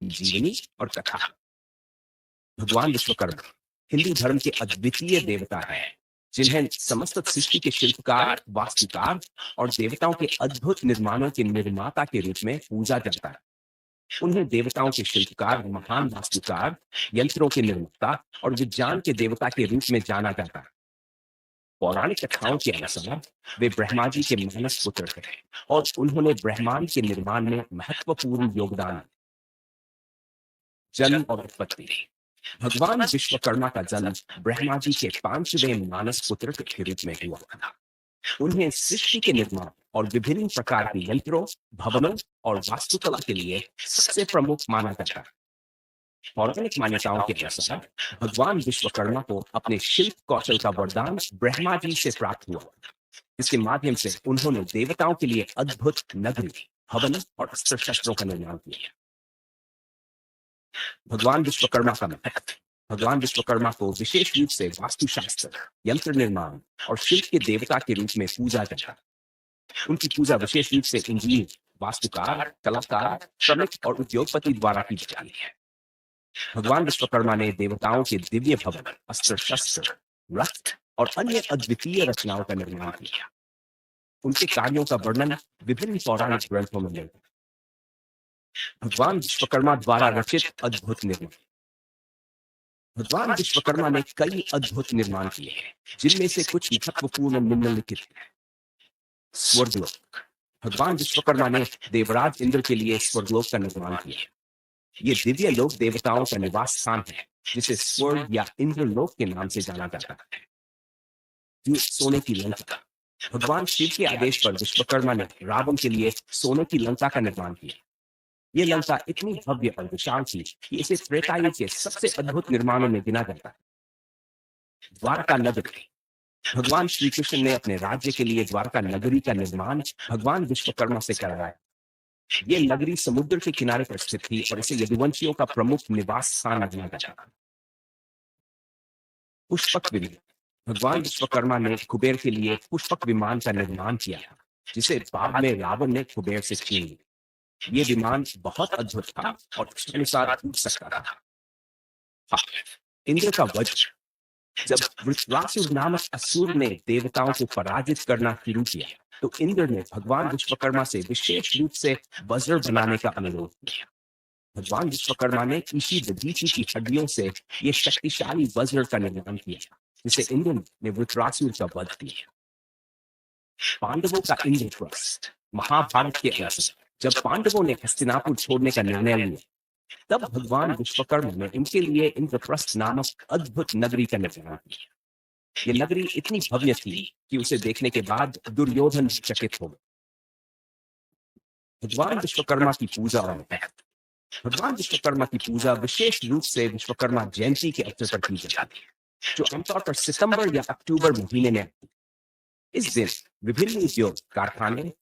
की जीवनी और कथा। भगवान विश्वकर्मा हिंदू धर्म के अद्वितीय देवता हैं, जिन्हें समस्त सृष्टि के शिल्पकार, वास्तुकार और देवताओं के अद्भुत निर्माणों के निर्माता के रूप में पूजा जाता है। उन्हें देवताओं के शिल्पकार, महान वास्तुकार, यंत्रों के निर्माता और विज्ञान के देवता के रूप में जाना जाता है। पौराणिक कथाओं के अनुसार वे ब्रह्मा जी के मानस पुत्र थे और उन्होंने ब्रह्मांड के निर्माण में महत्वपूर्ण योगदान दिया। जन्म और उत्पत्ति। भगवान विश्वकर्मा का जन्म ब्रह्मा जी के पांचवें मानस पुत्र के रूप में हुआ था। उन्हें सृष्टि के निर्माण और विभिन्न प्रकार के यंत्रों, भवनों और वास्तुकला के लिए सबसे प्रमुख माना जाता है। पौराणिक मान्यताओं के अनुसार भगवान विश्वकर्मा को अपने शिल्प कौशल का वरदान ब्रह्मा जी से प्राप्त हुआ, जिसके माध्यम से उन्होंने देवताओं के लिए अद्भुत नगरी, भवन और अस्त्र शस्त्रों का निर्माण किया। भगवान विश्वकर्मा का महत्व। भगवान विश्वकर्मा को विशेष रूप से वास्तुशास्त्र, यंत्र निर्माण और शिल्प के देवता के रूप में पूजा जाता है। उनकी पूजा विशेष रूप से इंजीनियर, वास्तुकार, कलाकार, श्रमिक और उद्योगपति द्वारा की जाती है। भगवान विश्वकर्मा ने देवताओं के दिव्य भवन, अस्त्र शस्त्र, रथ और अन्य अद्वितीय रचनाओं का निर्माण किया। उनके कार्यों का वर्णन विभिन्न पौराणिक ग्रंथों में मिलता है। भगवान विश्वकर्मा द्वारा रचित अद्भुत निर्माण। भगवान विश्वकर्मा ने कई अद्भुत निर्माण किए हैं, जिनमें से कुछ महत्वपूर्ण निम्नलिखित हैं। स्वर्गलोक। भगवान विश्वकर्मा ने देवराज इंद्र के लिए स्वर्गलोक का निर्माण किया। ये दिव्य लोक देवताओं का निवास स्थान है, जिसे स्वर्ग या इंद्रलोक के नाम से जाना जाता है। सोने की लंका। भगवान शिव के आदेश पर विश्वकर्मा ने रावण के लिए सोने की लंका का निर्माण किया। ये लंका इतनी भव्य और विशाल थी कि इसे त्रेतायुग के सबसे अद्भुत निर्माणों में गिना जाता है। द्वारका नगरी। भगवान श्री कृष्ण ने अपने राज्य के लिए द्वारका नगरी का निर्माण भगवान विश्वकर्मा से कराया। ये नगरी समुद्र के किनारे पर स्थित थी और इसे यदुवंशियों का प्रमुख निवास स्थान माना जाता था। पुष्पक विमान। भगवान विश्वकर्मा ने कुबेर के लिए पुष्पक विमान का निर्माण किया, जिसे बाद में रावण ने कुबेर से छीन लिया। ये विमान बहुत अद्भुत था और उसके अनुसार उड़ सकता था। इंद्र का वज्र। जब वृत्रासुर नामक असुर ने देवताओं को पराजित करना शुरू किया, तो इंद्र ने भगवान विश्वकर्मा से विशेष रूप से वज्र बनाने का अनुरोध किया। भगवान विश्वकर्मा ने इसी दधीचि की हड्डियों से ये शक्तिशाली वज्र का निर्माण किया, जिसे इंद्र ने वृत्रासुर का वध किया। पांडवों का इंद्रप्रस्थ। महाभारत के अनुसार जब पांडवों ने हस्तिनापुर छोड़ने का निर्णय लिया, तब भगवान विश्वकर्मा ने इनके लिए इंद्रप्रस्थ नामक अद्भुत नगरी का निर्माण किया। ये नगरी इतनी भव्य थी कि उसे देखने के बाद दुर्योधन चकित हो गए। भगवान विश्वकर्मा की पूजा और महत्व। भगवान विश्वकर्मा की पूजा विशेष रूप से विश्वकर्मा जयंती के अवसर पर की जाती है, जो आमतौर पर सितंबर या अक्टूबर महीने में आती है। इस दिन विभिन्न उद्योग, कारखाने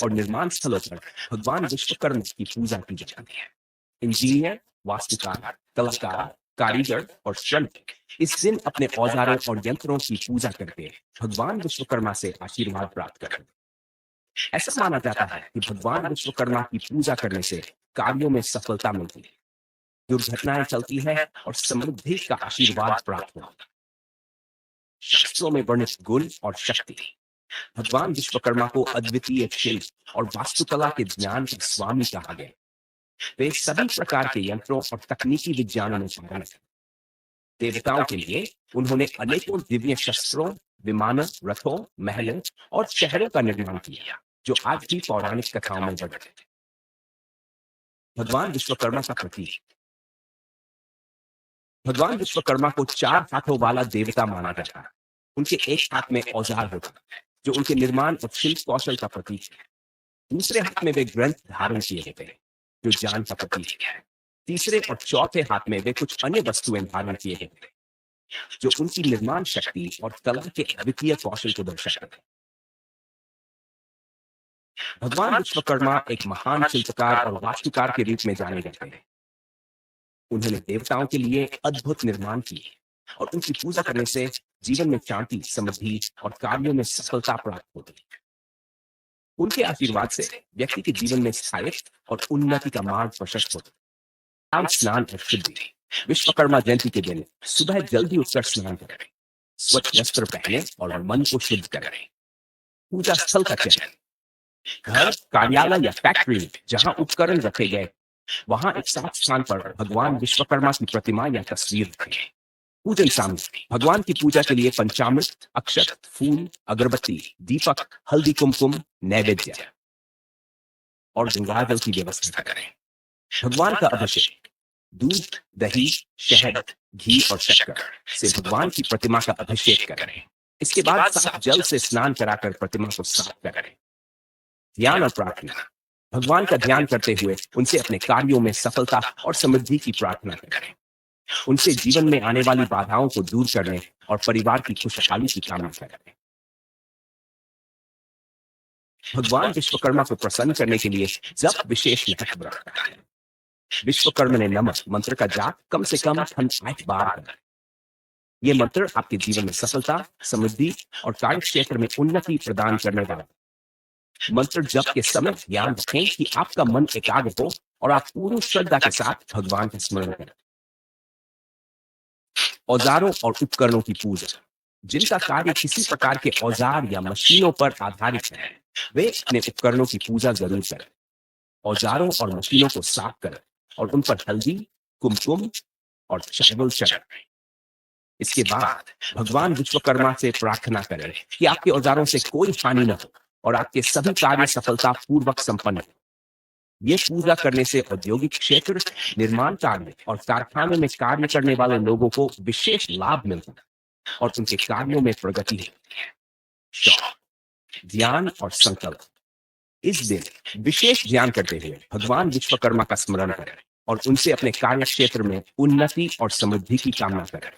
और निर्माण स्थलों पर भगवान विश्वकर्मा की पूजा की जाती है। इंजीनियर, वास्तुकार, कलाकार, कारीगर और श्रमिक इस दिन अपने औजारों और यंत्रों की पूजा करके भगवान विश्वकर्मा से आशीर्वाद प्राप्त करते हैं। ऐसा माना जाता है कि भगवान विश्वकर्मा की पूजा करने से कार्यों में सफलता मिलती है, दुर्घटनाएं चलती है और समृद्धि का आशीर्वाद प्राप्त होता है। शास्त्रों में वर्णित गुण और शक्ति। भगवान विश्वकर्मा को अद्वितीय शिल्प और वास्तुकला के ज्ञान का स्वामी कहा गया। वे सभी प्रकार के यंत्रों और तकनीकी विज्ञानों में पारंगत हैं। देवताओं के लिए उन्होंने अनेकों दिव्य शस्त्रों, विमानों, रथों, महलों और शहरों का निर्माण किया, जो आज भी पौराणिक कथाओं में वर्णित है। भगवान विश्वकर्मा का प्रतीक। भगवान विश्वकर्मा को 4 हाथों वाला देवता माना जाता है। उनके एक हाथ में औजार होता है, जो उनके निर्माण और शिल्प कौशल का प्रतीक है। दूसरे हाथ में वे ग्रंथ धारण किए होते हैं, जो ज्ञान का प्रतीक है। तीसरे और चौथे हाथ में वे कुछ अन्य वस्तुएं धारण किए होते हैं, जो उनकी निर्माण शक्ति और कला के अद्वितीय कौशल को दर्शाते हैं। भगवान विश्वकर्मा एक महान शिल्पकार और वास्तुकार के रूप में जाने जाते हैं। उन्होंने देवताओं के लिए अद्भुत निर्माण किए और उनकी पूजा करने से जीवन में शांति, समृद्धि और कार्यों में सफलता प्राप्त होती है। उनके आशीर्वाद से व्यक्ति के जीवन में स्थायित्व और उन्नति का मार्ग प्रशस्त होता है। स्नान और शुद्धि। विश्वकर्मा जयंती के दिन सुबह जल्दी उठकर स्नान करें, स्वच्छ वस्त्र पहने और मन को शुद्ध करें। पूजा स्थल का चयन। घर, कार्यालय या फैक्ट्री में जहां उपकरण रखे गए वहां एक साफ स्थान पर भगवान विश्वकर्मा की प्रतिमा या तस्वीर रखें। पूजन सामग्री। भगवान की पूजा के लिए पंचामृत, अक्षत, फूल, अगरबत्ती, दीपक, हल्दी कुमकुम, नैवेद्य और गंगा जल की व्यवस्था करें। भगवान का अभिषेक। दूध, दही, शहद, घी और शक्कर से भगवान की प्रतिमा का अभिषेक करें। इसके बाद साफ जल से स्नान कराकर प्रतिमा को साफ करें। ध्यान और प्रार्थना। भगवान का ध्यान करते हुए उनसे अपने कार्यों में सफलता और समृद्धि की प्रार्थना करें। उनसे जीवन में आने वाली बाधाओं को दूर करने और परिवार की खुशहाली की कामना करें। भगवान विश्वकर्मा को प्रसन्न करने के लिए जप विशेष महत्व रखता है। विश्वकर्मा ने नमः मंत्र का जाप कम से कम 8 बार करें। ये मंत्र आपके जीवन में सफलता, समृद्धि और कार्य क्षेत्र में उन्नति प्रदान करने वाला। मंत्र जप के समय ध्यान रखें कि आपका मन एकाग्र हो और आप पूरी श्रद्धा के साथ भगवान का स्मरण करें। औजारों और उपकरणों की पूजा। जिनका कार्य किसी प्रकार के औजार या मशीनों पर आधारित है वे अपने उपकरणों की पूजा जरूर करें। औजारों और मशीनों को साफ करें और उन पर हल्दी, कुमकुम और चावल चढ़ाएं। इसके बाद भगवान विश्वकर्मा से प्रार्थना करें कि आपके औजारों से कोई हानि न हो और आपके सभी कार्य सफलता पूर्वक संपन्न हो। ये पूजा करने से औद्योगिक क्षेत्र, निर्माण कार्य और कारखाने में कार्य करने वाले लोगों को विशेष लाभ मिलता है और उनके कार्यों में प्रगति होती है। शौक, ध्यान और संकल्प। इस दिन विशेष ध्यान करते हुए भगवान विश्वकर्मा का स्मरण करें और उनसे अपने कार्य क्षेत्र में उन्नति और समृद्धि की कामना करें।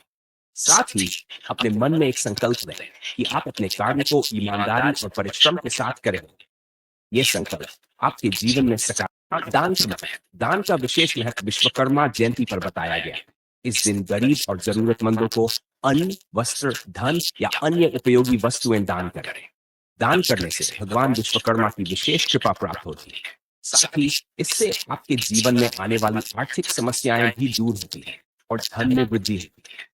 साथ ही अपने मन में एक संकल्प लें कि आप अपने कार्य को ईमानदारी और परिश्रम के साथ करेंगे। ये संकल्प आपके जीवन में सकारात्मक दान का विशेष महत्व विश्वकर्मा जयंती पर बताया गया है। इस दिन गरीब और जरूरतमंदों को अन्न, वस्त्र, धन या अन्य उपयोगी वस्तुएं दान करें। दान करने से भगवान विश्वकर्मा की विशेष कृपा प्राप्त होती है। साथ ही इससे आपके जीवन में आने वाली आर्थिक समस्याएं भी दूर होती हैं और धन में वृद्धि होती है।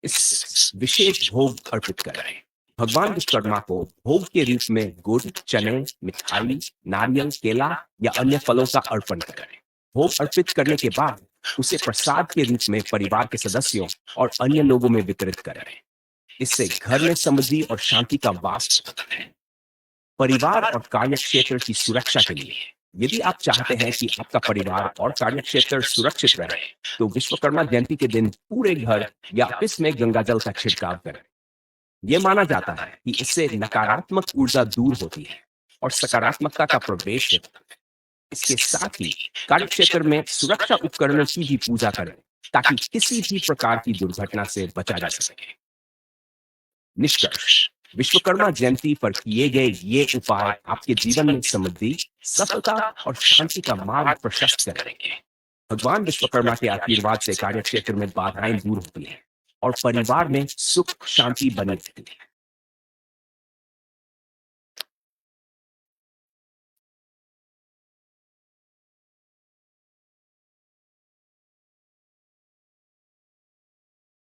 इस विशेष भोग अर्पित करें। भगवान विश्वकर्मा को भोग के रूप में गुड़, चने, मिठाई, नारियल, केला या अन्य फलों का अर्पण करें। भोग अर्पित करने के बाद उसे प्रसाद के रूप में परिवार के सदस्यों और अन्य लोगों में वितरित करें। इससे घर में समृद्धि और शांति का वास होता है। परिवार और कार्य क्षेत्र की सुरक्षा के लिए यदि आप चाहते हैं कि आपका परिवार और कार्य क्षेत्र सुरक्षित रहे तो विश्वकर्मा जयंती के दिन पूरे घर या ऑफिस में गंगा जल का छिड़काव करें। यह माना जाता है कि इससे नकारात्मक ऊर्जा दूर होती है और सकारात्मकता का प्रवेश होता है। इसके साथ ही कार्य क्षेत्र में सुरक्षा उपकरणों की भी पूजा करें ताकि किसी भी प्रकार की दुर्घटना से बचा जा सके। निष्कर्ष, विश्वकर्मा जयंती पर किए गए ये उपाय आपके जीवन में समृद्धि, सफलता और शांति का मार्ग प्रशस्त करेंगे। भगवान विश्वकर्मा के आशीर्वाद से कार्य क्षेत्र में बाधाएं दूर होती हैं और परिवार में सुख शांति बनी रहती है।